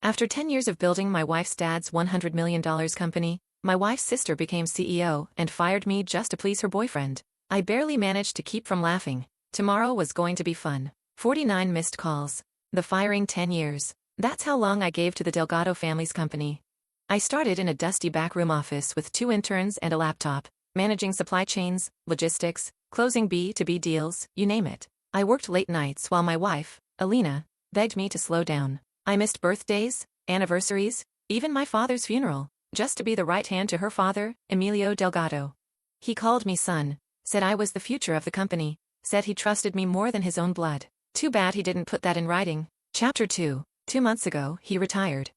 After 10 years of building my wife's dad's $100 million company, my wife's sister became CEO and fired me just to please her boyfriend. I barely managed to keep from laughing. Tomorrow was going to be fun. 49 missed calls. The firing 10 years. That's how long I gave to the Delgado family's company. I started in a dusty backroom office with 2 interns and a laptop, managing supply chains, logistics, closing B2B deals, you name it. I worked late nights while my wife, Alina, begged me to slow down. I missed birthdays, anniversaries, even my father's funeral, just to be the right hand to her father, Emilio Delgado. He called me son, said I was the future of the company, said he trusted me more than his own blood. Too bad he didn't put that in writing. Chapter 2. 2 months ago, he retired.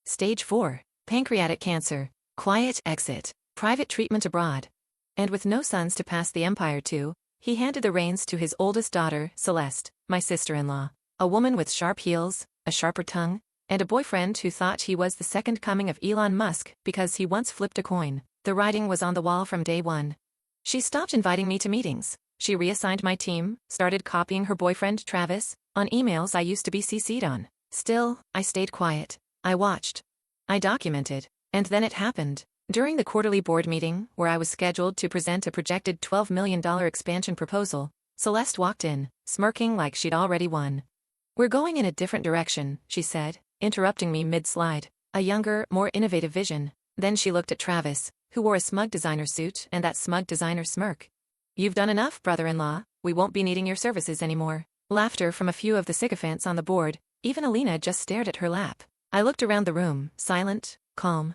Stage 4. Pancreatic cancer. Quiet exit. Private treatment abroad. And with no sons to pass the empire to, he handed the reins to his oldest daughter, Celeste, my sister-in-law. A woman with sharp heels, a sharper tongue, and a boyfriend who thought he was the second coming of Elon Musk because he once flipped a coin. The writing was on the wall from day one. She stopped inviting me to meetings. She reassigned my team, started copying her boyfriend Travis on emails I used to be CC'd on. Still, I stayed quiet. I watched. I documented. And then it happened. During the quarterly board meeting, where I was scheduled to present a projected $12 million expansion proposal, Celeste walked in, smirking like she'd already won. "We're going in a different direction," she said, interrupting me mid-slide. A younger, more innovative vision. Then she looked at Travis, who wore a smug designer suit and that smug designer smirk. "You've done enough, brother-in-law. We won't be needing your services anymore." Laughter from a few of the sycophants on the board. Even Alina just stared at her lap. I looked around the room, silent, calm.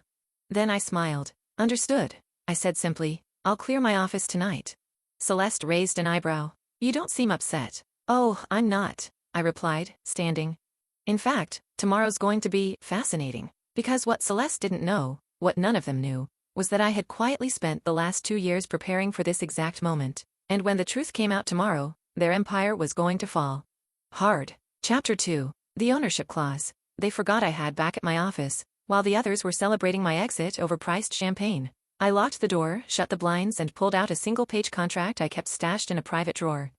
Then I smiled. "Understood," I said simply. "I'll clear my office tonight." Celeste raised an eyebrow. "You don't seem upset." "Oh, I'm not," I replied, standing. "In fact, tomorrow's going to be fascinating. Because what Celeste didn't know, what none of them knew, was that I had quietly spent the last 2 years preparing for this exact moment. And when the truth came out tomorrow, their empire was going to fall. Hard. Chapter 2. The ownership clause. They forgot I had back at my office, while the others were celebrating my exit over priced champagne. I locked the door, shut the blinds and pulled out a single-page contract I kept stashed in a private drawer.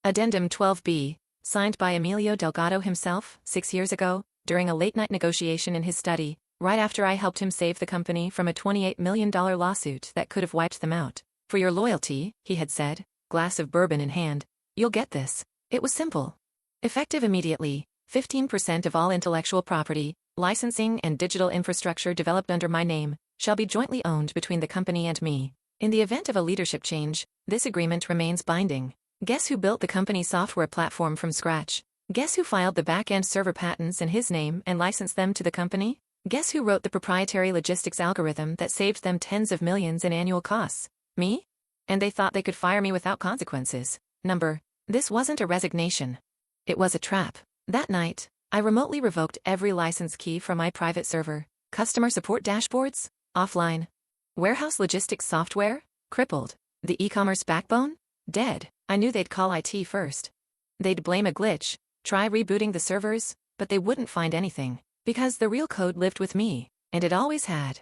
Addendum 12B, signed by Emilio Delgado himself, 6 years ago, during a late-night negotiation in his study, right after I helped him save the company from a $28 million lawsuit that could have wiped them out. "For your loyalty," he had said, glass of bourbon in hand, "you'll get this." It was simple. Effective immediately, 15% of all intellectual property, licensing and digital infrastructure developed under my name, shall be jointly owned between the company and me. In the event of a leadership change, this agreement remains binding. Guess who built the company's software platform from scratch? Guess who filed the back-end server patents in his name and licensed them to the company? Guess who wrote the proprietary logistics algorithm that saved them tens of millions in annual costs? Me? And they thought they could fire me without consequences. This wasn't a resignation. It was a trap. That night, I remotely revoked every license key from my private server. Customer support dashboards? Offline. Warehouse logistics software? Crippled. The e-commerce backbone? Dead. I knew they'd call IT first. They'd blame a glitch, try rebooting the servers, but they wouldn't find anything. Because the real code lived with me, and it always had.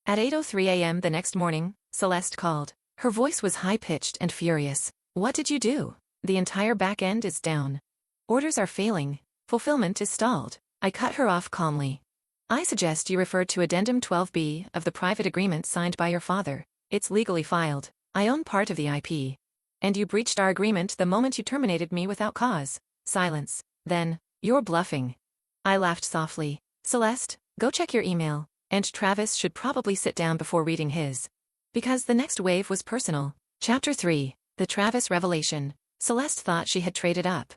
At 8:03 a.m. the next morning, Celeste called. Her voice was high-pitched and furious. "What did you do? The entire back end is down. Orders are failing. Fulfillment is stalled." I cut her off calmly. "I suggest you refer to Addendum 12B of the private agreement signed by your father. It's legally filed. I own part of the IP. And you breached our agreement the moment you terminated me without cause." Silence. Then, "You're bluffing." I laughed softly. "Celeste, go check your email, and Travis should probably sit down before reading his." Because the next wave was personal. Chapter 3. The Travis Revelation. Celeste thought she had traded up.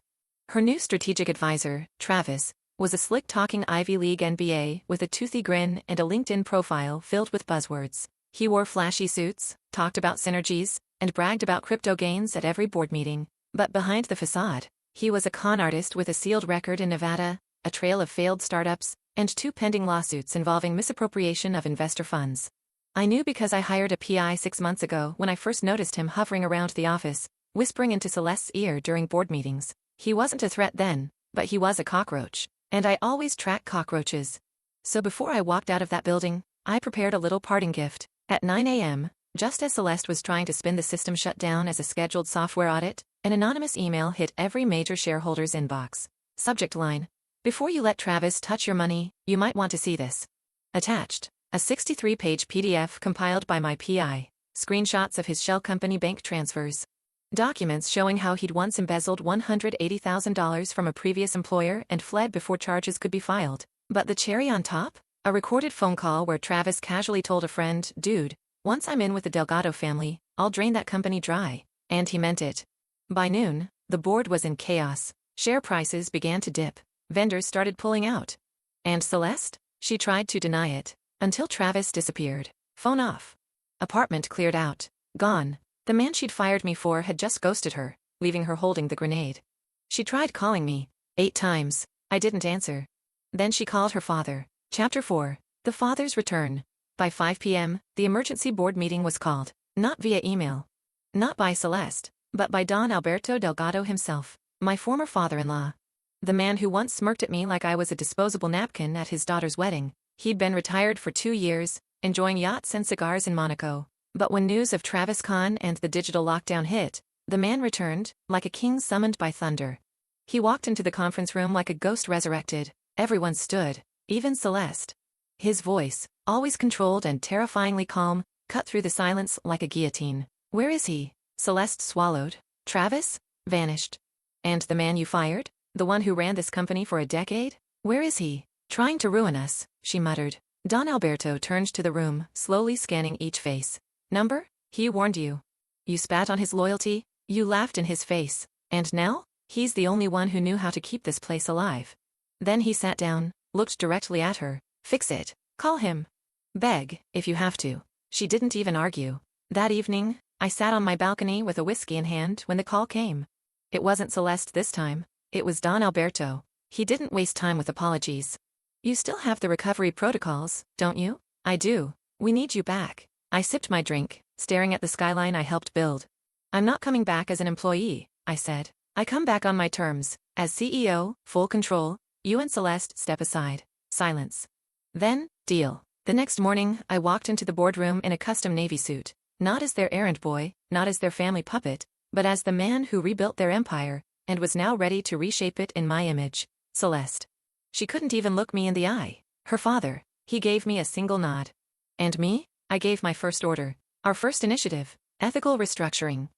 Her new strategic advisor, Travis, was a slick-talking Ivy League MBA with a toothy grin and a LinkedIn profile filled with buzzwords. He wore flashy suits, talked about synergies, and bragged about crypto gains at every board meeting. But behind the facade, he was a con artist with a sealed record in Nevada, a trail of failed startups, and 2 pending lawsuits involving misappropriation of investor funds. I knew because I hired a PI 6 months ago when I first noticed him hovering around the office, whispering into Celeste's ear during board meetings. He wasn't a threat then, but he was a cockroach. And I always track cockroaches. So before I walked out of that building, I prepared a little parting gift. At 9 a.m., just as Celeste was trying to spin the system shut down as a scheduled software audit, an anonymous email hit every major shareholder's inbox. Subject line: Before you let Travis touch your money, you might want to see this. Attached, a 63-page PDF compiled by my PI, screenshots of his shell company bank transfers. Documents showing how he'd once embezzled $180,000 from a previous employer and fled before charges could be filed. But the cherry on top? A recorded phone call where Travis casually told a friend, "Dude, once I'm in with the Delgado family, I'll drain that company dry." And he meant it. By noon, the board was in chaos. Share prices began to dip. Vendors started pulling out. And Celeste? She tried to deny it. Until Travis disappeared. Phone off. Apartment cleared out. Gone. The man she'd fired me for had just ghosted her, leaving her holding the grenade. She tried calling me 8 times. I didn't answer. Then she called her father. Chapter 4. The Father's Return. By 5 p.m., the emergency board meeting was called. Not via email. Not by Celeste, but by Don Alberto Delgado himself, my former father-in-law. The man who once smirked at me like I was a disposable napkin at his daughter's wedding. He'd been retired for 2 years, enjoying yachts and cigars in Monaco. But when news of Travis Kahn and the digital lockdown hit, the man returned, like a king summoned by thunder. He walked into the conference room like a ghost resurrected. Everyone stood, even Celeste. His voice, always controlled and terrifyingly calm, cut through the silence like a guillotine. "Where is he?" Celeste swallowed. "Travis? Vanished. And the man you fired? The one who ran this company for a decade? Where is he?" "Trying to ruin us," she muttered. Don Alberto turned to the room, slowly scanning each face. "Number? He warned you. You spat on his loyalty, you laughed in his face, and now? He's the only one who knew how to keep this place alive." Then he sat down, looked directly at her. "Fix it. Call him. Beg, if you have to." She didn't even argue. That evening, I sat on my balcony with a whiskey in hand when the call came. It wasn't Celeste this time. It was Don Alberto. He didn't waste time with apologies. "You still have the recovery protocols, don't you?" "I do. We need you back." I sipped my drink, staring at the skyline I helped build. "I'm not coming back as an employee," I said. "I come back on my terms, as CEO, full control. You and Celeste step aside." Silence. Then, deal. The next morning, I walked into the boardroom in a custom Navy suit, not as their errand boy, not as their family puppet, but as the man who rebuilt their empire, and was now ready to reshape it in my image. Celeste. She couldn't even look me in the eye. Her father. He gave me a single nod. And me? I gave my first order. Our first initiative. Ethical restructuring.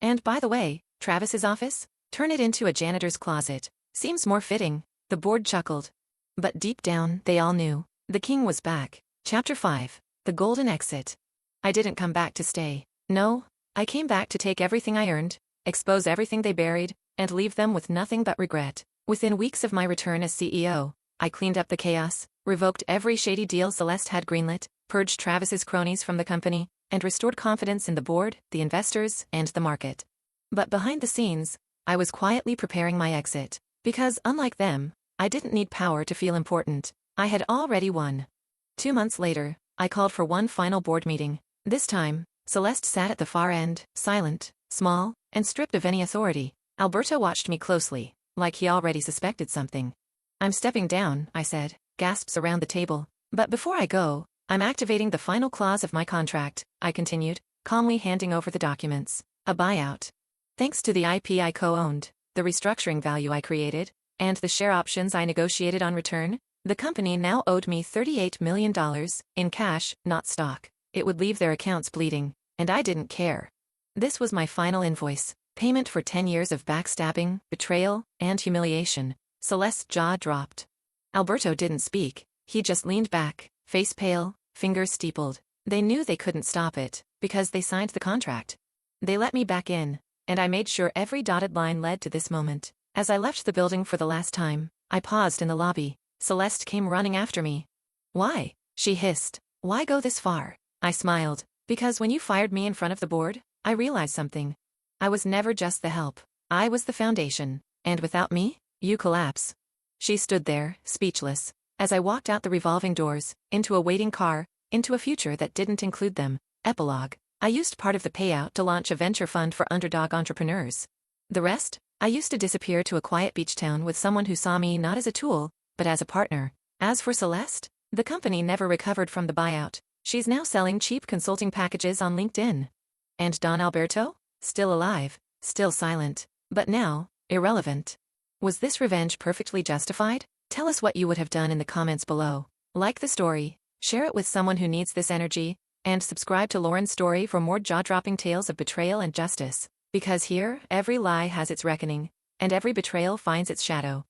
And by the way, Travis's office? Turn it into a janitor's closet. Seems more fitting. The board chuckled. But deep down, they all knew. The king was back. Chapter 5. The Golden Exit. I didn't come back to stay. No, I came back to take everything I earned, expose everything they buried, and leave them with nothing but regret. Within weeks of my return as CEO, I cleaned up the chaos, revoked every shady deal Celeste had greenlit, purged Travis's cronies from the company, and restored confidence in the board, the investors, and the market. But behind the scenes, I was quietly preparing my exit. Because, unlike them, I didn't need power to feel important. I had already won. 2 months later, I called for one final board meeting. This time, Celeste sat at the far end, silent, small, and stripped of any authority. Alberto watched me closely, like he already suspected something. "I'm stepping down," I said, gasps around the table. "But before I go, I'm activating the final clause of my contract," I continued, calmly handing over the documents. "A buyout. Thanks to the IP I co-owned, the restructuring value I created, and the share options I negotiated on return, the company now owed me $38 million, in cash, not stock. It would leave their accounts bleeding, and I didn't care. This was my final invoice, payment for 10 years of backstabbing, betrayal, and humiliation." Celeste's jaw dropped. Alberto didn't speak. He just leaned back, face pale, fingers steepled. They knew they couldn't stop it, because they signed the contract. They let me back in, and I made sure every dotted line led to this moment. As I left the building for the last time, I paused in the lobby. Celeste came running after me. "Why?" she hissed. "Why go this far?" I smiled. "Because when you fired me in front of the board, I realized something. I was never just the help. I was the foundation. And without me, you collapse." She stood there, speechless, as I walked out the revolving doors, into a waiting car, into a future that didn't include them. Epilogue. I used part of the payout to launch a venture fund for underdog entrepreneurs. The rest, I used to disappear to a quiet beach town with someone who saw me not as a tool, but as a partner. As for Celeste, the company never recovered from the buyout. She's now selling cheap consulting packages on LinkedIn. And Don Alberto? Still alive, still silent, but now, irrelevant. Was this revenge perfectly justified? Tell us what you would have done in the comments below. Like the story, share it with someone who needs this energy, and subscribe to Lauren's story for more jaw-dropping tales of betrayal and justice. Because here, every lie has its reckoning, and every betrayal finds its shadow.